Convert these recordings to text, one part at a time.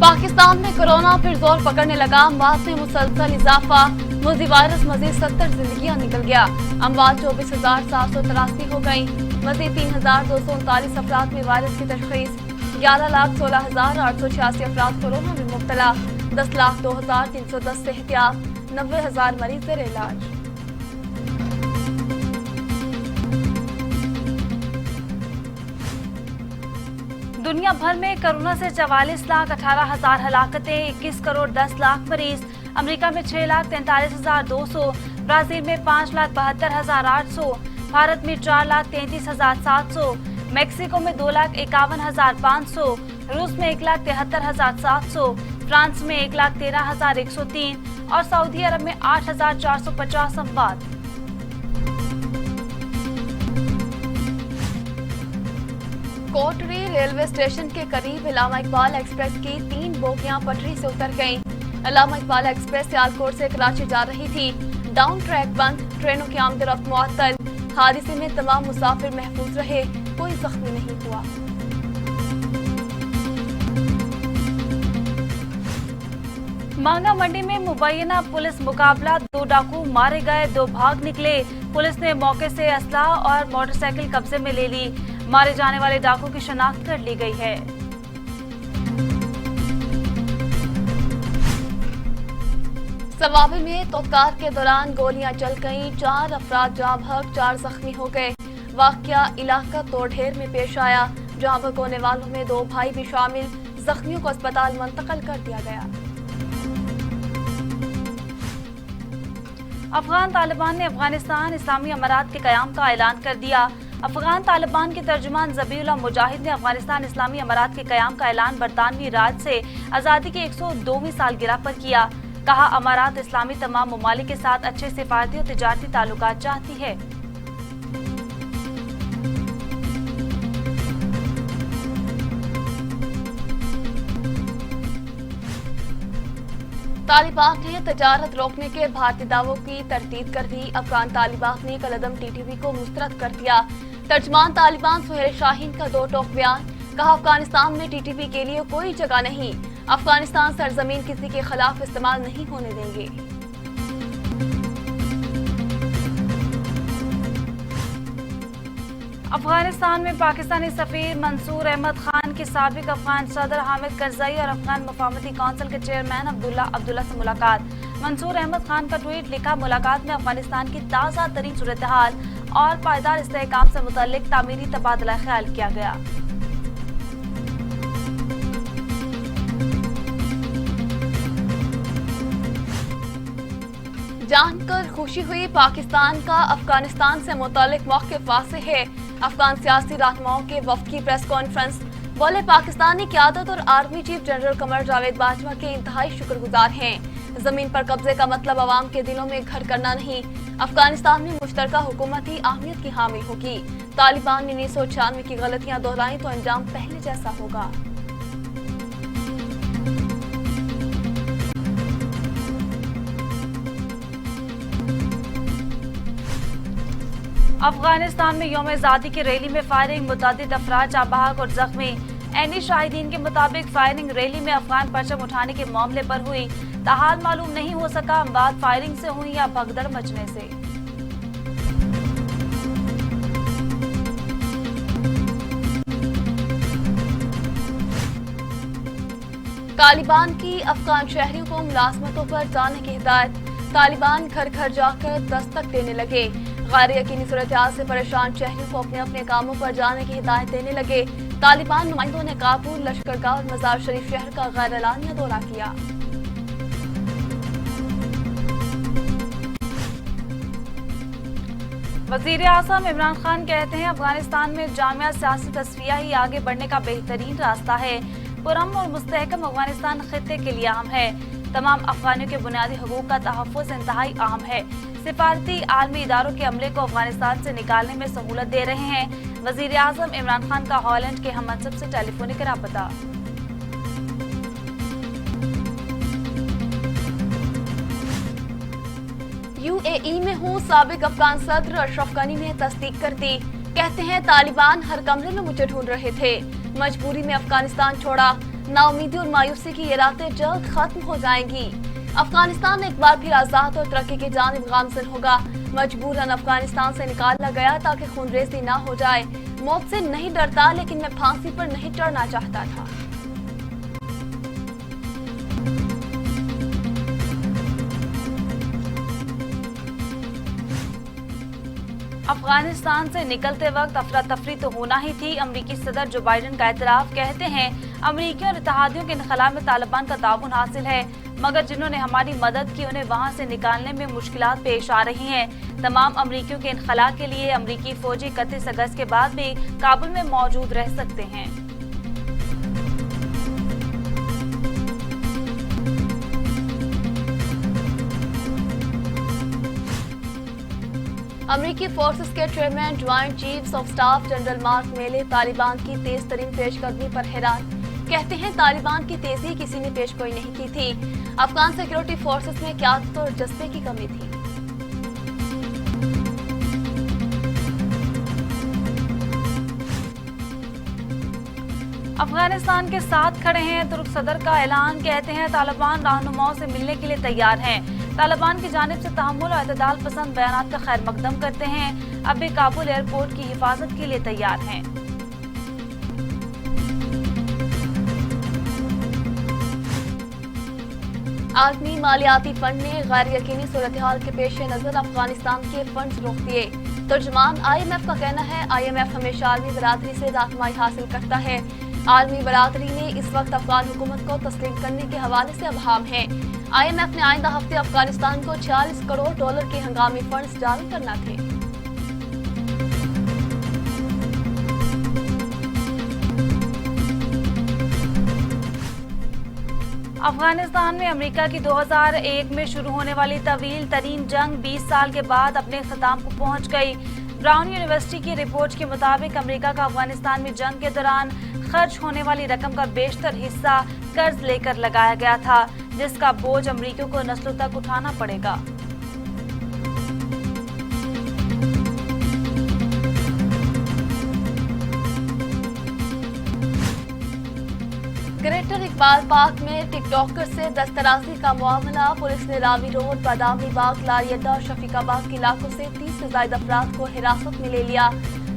पाकिस्तान में कोरोना फिर जोर पकड़ने लगा। अमवात में मुसलसल इजाफा। मुजी वायरस मजीद 70 जिंदगियां निकल गया। अमवात 24,783 हो गई। मजीद 3,239 अफराद में वायरस की तशखीस। 11,16,886 अफराद कोरोना में मुब्तला। 10,02,310 से एहतियात। 90,000 मरीज जेर इलाज। दुनिया भर में कोरोना से 44,18,000 हलाकतें, 21 करोड़ 10 लाख मरीज। अमेरिका में 6,43,200, ब्राजील में 5,72,800, भारत में 4,33,700, मैक्सिको में 2,51,500, रूस में 1,73,700, फ्रांस में 1,13,103 और सऊदी अरब में 8,450 अमवात। कोटरी रेलवे स्टेशन के करीब अल्लामा इकबाल एक्सप्रेस की 3 बोगियां पटरी से उतर गईं। अल्लामा इकबाल एक्सप्रेस सियालकोट से कराची जा रही थी। डाउन ट्रैक बंद, ट्रेनों की आमद-ओ-रफ्त मुअत्तल। हादसे में तमाम मुसाफिर महफूज रहे, कोई जख्मी नहीं हुआ। मांगा मंडी में मुबैना पुलिस मुकाबला, 2 डाकू मारे गए, 2 भाग निकले। पुलिस ने मौके से असला और मोटरसाइकिल कब्जे में ले ली। मारे जाने वाले डाकू की शनाख्त कर ली गई है। सवाबी में तोकार के दौरान गोलियां चल गईं। 4 अफराद जहां भग, 4 जख्मी हो गए। वाकया इलाका तोढ़ेर में पेश आया, जहां भग होने वालों में 2 भाई भी शामिल। जख्मियों को अस्पताल मुंतकिल कर दिया गया। अफगान तालिबान ने अफगानिस्तान इस्लामी अमारात के क़याम का ऐलान कर दिया। अफगान तालिबान के तर्जुमान ज़बीउल्लाह मुजाहिद ने अफगानिस्तान इस्लामी अमारात के क़याम का ऐलान बरतानवी राज से आज़ादी की 102वीं सालगिरह पर किया। कहा, अमारात इस्लामी तमाम ममालिक के साथ अच्छे सिफारती और तिजारती ताल्लुकात चाहती है। तालिबान ने तजारत रोकने के भारतीय दावों की तरदीद कर दी। अफगान तालिबान ने कलअदम टीटीपी को मुस्तरद कर दिया। तर्जमान तालिबान सुहेल शाहीन का 2 टोक बयान। कहा, अफगानिस्तान में टीटीपी के लिए कोई जगह नहीं। अफगानिस्तान सरजमीन किसी के खिलाफ इस्तेमाल नहीं होने देंगे। अफगानिस्तान में पाकिस्तानी सफीर मंसूर अहमद खान की साबिक अफगान सदर हामिद करजई और अफगान मफाहमती काउंसिल के चेयरमैन अब्दुल्ला से मुलाकात। मंसूर अहमद खान का ट्वीट लिखा, मुलाकात में अफगानिस्तान की ताज़ा तरीन सूरत हाल और पायदार इस्तेहकाम से मुतल्लिक तामीरी तबादला ख्याल किया गया। जानकर खुशी हुई, पाकिस्तान का अफगानिस्तान से मुतालिक मौक़िफ़ वाज़ेह है। अफगान सियासी रहनुमाओं के वफ़द की प्रेस कॉन्फ्रेंस। बोले, पाकिस्तानी क़यादत और army chief general Qamar Javed Bajwa के इंतहाई शुक्रगुजार हैं। ज़मीन पर कब्जे का मतलब अवाम के दिलों में घर करना नहीं। अफगानिस्तान में मुश्तरका हुकूमती अहमियत की हामी होगी। तालिबान ने 1996 की गलतियां दोहराई तो अंजाम पहले जैसा होगा। अफगानिस्तान में यौम आज़ादी की रैली में फायरिंग, मुतअद्दिद अफराद जाँ बहक और जख्मी। एनी शाहिदीन के मुताबिक फायरिंग रैली में अफगान परचम उठाने के मामले पर हुई। ताहाल मालूम नहीं हो सका अमवात फायरिंग से हुई या भगदड़ मचने से। तालिबान की अफगान शहरियों को मुलाजमतों पर जाने की हिदायत। तालिबान घर घर जाकर दस्तक देने लगे। गैर यकीनी सूरत-ए-हाल से परेशान शहरियों को अपने अपने कामों पर जाने की हिदायत देने लगे। तालिबान नुमाइंदों ने काबुल, लश्करगाह और मजार शरीफ शहर का गैर एलानिया दौरा किया। वज़ीर आज़म इमरान खान कहते हैं, अफगानिस्तान में जामिया सियासी तस्फिया ही आगे बढ़ने का बेहतरीन रास्ता है। पुरअमन और मुस्तहकम अफगानिस्तान खित्ते के लिए अहम है। तमाम अफगानियों के बुनियादी हकूक का तहफ़्फ़ुज़ इंतहाई अहम है। सिफारती आलमी इदारों के अमले को अफगानिस्तान से निकालने में सहूलत दे रहे हैं। वज़ीर आज़म इमरान खान का हॉलैंड के हममनसब से टेलीफोनिक राबता। यूएई में हूँ, साबिक अफगान सदर अशरफ गनी ने तस्दीक कर दी। कहते हैं तालिबान हर कमरे में मुझे ढूंढ रहे थे, मजबूरी में अफगानिस्तान छोड़ा। नाउमीदी और मायूसी की ये रातें जल्द खत्म हो जाएंगी। अफगानिस्तान एक बार फिर आजाद और तरक्की की जानिब गामजन होगा। मजबूरन अफगानिस्तान से निकाला गया ताकि खूनरेजी ना हो जाए। मौत से नहीं डरता, लेकिन मैं फांसी पर नहीं चढ़ना चाहता था। अफगानिस्तान से निकलते वक्त अफरा तफरी तो होना ही थी। अमरीकी सदर जो बाइडन का एतराफ, कहते हैं अमरीकियों और इत्तेहादियों के इनखला में तालिबान का ताउन हासिल है, मगर जिन्होंने हमारी मदद की उन्हें वहां से निकालने में मुश्किलात पेश आ रही हैं। तमाम अमरीकियों के इनखला के लिए अमरीकी फौजी 31 अगस्त के बाद भी काबुल में मौजूद रह सकते हैं। अमरीकी फोर्सेस के chairman joint chiefs of staff general mark मेले तालिबान की तेज तरीन पेशकदमी पर हैरान। कहते हैं तालिबान की तेजी किसी ने पेशगोई नहीं की थी। अफगान सिक्योरिटी फोर्सेस में क़यादत और जज्बे की कमी थी। अफगानिस्तान के साथ खड़े हैं तुर्क सदर का ऐलान। कहते हैं तालिबान रहनुमाओं से मिलने के लिए तैयार हैं। तालिबान की जानिब से तहम्मुल और इत्तेदाल पसंद बयानात का खैर मकदम करते हैं। अब भी काबुल एयरपोर्ट की हिफाजत के लिए तैयार हैं। आलमी मालियाती फंड ने गैर यकीनी सूरत-ए-हाल के पेश नजर अफगानिस्तान के फंड रोक दिए। तर्जुमान IMF का कहना है IMF हमेशा आलमी बरादरी से रहनुमाई हासिल करता है। आलमी बरादरी ने इस वक्त अफगान हुकूमत को तस्लीम करने के हवाले से अभाम है। IMF ने आइंदा हफ्ते अफगानिस्तान को $46 करोड़ के हंगामी फंड्स जारी करना थे। अफगानिस्तान में अमेरिका की 2001 में शुरू होने वाली तवील तरीन जंग 20 साल के बाद अपने इख्तिताम को पहुंच गई। ब्राउन यूनिवर्सिटी की रिपोर्ट के मुताबिक अमेरिका का अफगानिस्तान में जंग के दौरान खर्च होने वाली रकम का बेशतर हिस्सा कर्ज लेकर लगाया गया था, जिसका बोझ अमेरिकियों को नस्लों तक उठाना पड़ेगा। ग्रेटर इकबाल पार्क में टिकटॉकर से दस्तराजी का मामला। पुलिस ने रावी रोड, बादामी बाग, लारियड्डा और शफीकाबाद के इलाकों से 30 से ज्यादा अफराद को हिरासत में ले लिया।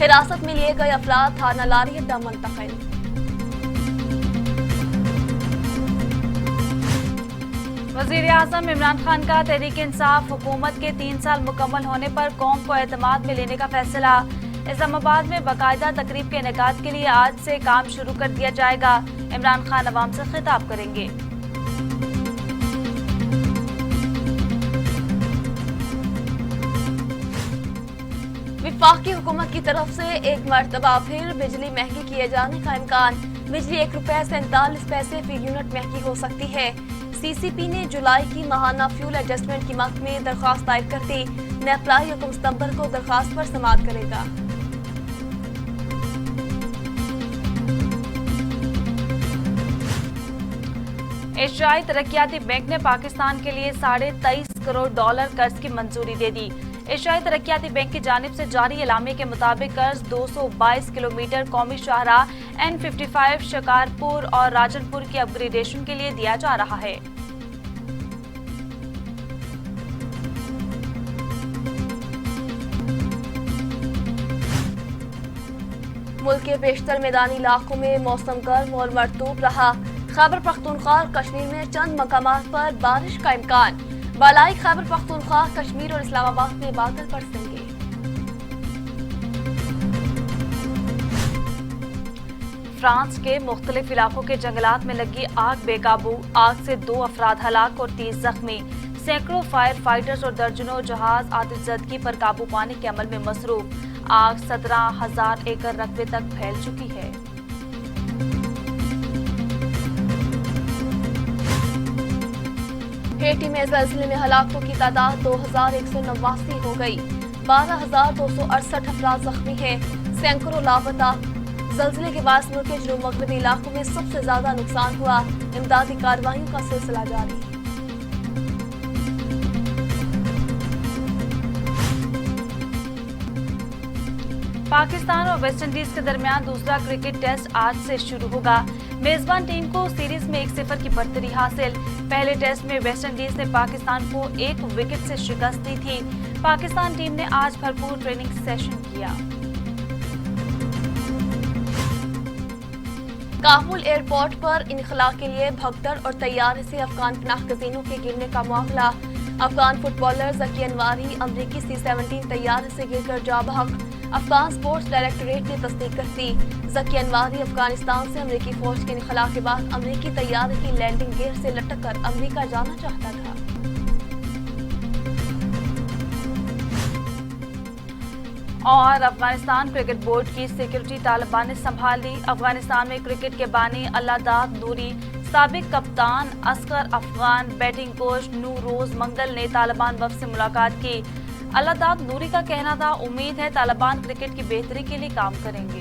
हिरासत में लिए गए अफराद थाना लारियड्डा मुंतकिल। वजीर आजम इमरान खान का तहरीक इंसाफ हुकूमत के 3 साल मुकम्मल होने पर कौम को एतमाद में लेने का फैसला। इस्लामाबाद में बाकायदा तकरीब के इनेकाद के लिए आज से काम शुरू कर दिया जाएगा। इमरान खान अवाम से खिताब करेंगे। वफाकी हुकूमत की तरफ से एक मरतबा फिर बिजली महंगी किए जाने का इम्कान। बिजली ₹1.47 फी यूनिट महंगी हो सकती है। CCP ने जुलाई की माहाना फ्यूल एडजस्टमेंट कीमत में दरख्वास्त दायर कर दी। नेपलाई 1 सितंबर को दरख्वास्त पर समाअत करेगा। एशियाई तरक्याती बैंक ने पाकिस्तान के लिए $23.5 करोड़ कर्ज की मंजूरी दे दी। एशियाई तरक्याती बैंक की जानिब से जारी एलामे के मुताबिक कर्ज 222 किलोमीटर कौमी शाहराह N55 शिकारपुर और राजनपुर की अपग्रेडेशन के लिए दिया जा रहा है। मुल्क के बेशतर मैदानी इलाकों में मौसम गर्म और मरतूब रहा। खैबर पख्तूनख्वा और कश्मीर में चंद मकामात पर बारिश का इम्कान। बालाई खैबर पख्तूनख्वा, कश्मीर और इस्लामाबाद में बादल बरसेंगे। फ्रांस के मुख्तलिफ इलाकों के जंगलात में लगी आग बेकाबू। आग से 2 अफराद हलाक और 30 जख्मी। सैकड़ों फायर फाइटर्स और दर्जनों जहाज आतिशज़दगी पर काबू पाने के अमल में मसरूफ। आग 17,000 एकड़ रकबे तक फैल चुकी है। हेटी में ज़लज़ले में हलाकों की तादाद 2,189 हो गई। 12,268 अफराद जख्मी हैं। सैकड़ों लापता। ज़लज़ले के बाद मुल्क के जनूब मगरबी इलाकों में सबसे ज्यादा नुकसान हुआ। इमदादी कार्रवाइयों का सिलसिला जारी। पाकिस्तान और वेस्ट इंडीज के दरमियान दूसरा क्रिकेट टेस्ट आज से शुरू होगा। मेजबान टीम को सीरीज में 1-0 की बढ़तरी हासिल। पहले टेस्ट में वेस्ट इंडीज ने पाकिस्तान को 1 विकेट से शिकस्त दी थी। पाकिस्तान टीम ने आज भरपूर ट्रेनिंग सेशन किया। काबुल एयरपोर्ट पर इनखला के लिए भगदड़ और तैयारी से अफगान पनाहगज़ीनों के गिरने का मामला। अफगान फुटबॉलर ज़की अनवारी अमरीकी C-17 तैयारे से गिरकर जा बहक। अफगान स्पोर्ट्स डायरेक्टरेट ने तस्दीक कर दी। ज़की अनवारी अफगानिस्तान से अमरीकी फौज के इनखला के बाद अमरीकी तैयारे की लैंडिंग गियर से लटक कर अमरीका जाना चाहता था। और अफगानिस्तान क्रिकेट बोर्ड की सिक्योरिटी तालिबान ने संभाल ली। अफगानिस्तान में क्रिकेट के बानी अल्लादाद नूरी, साबिक कप्तान असगर अफगान, बैटिंग कोच नूरोज मंगल ने तालिबान वफ्द से मुलाकात की। अल्लादाद नूरी का कहना था, उम्मीद है तालिबान क्रिकेट की बेहतरी के लिए काम करेंगे।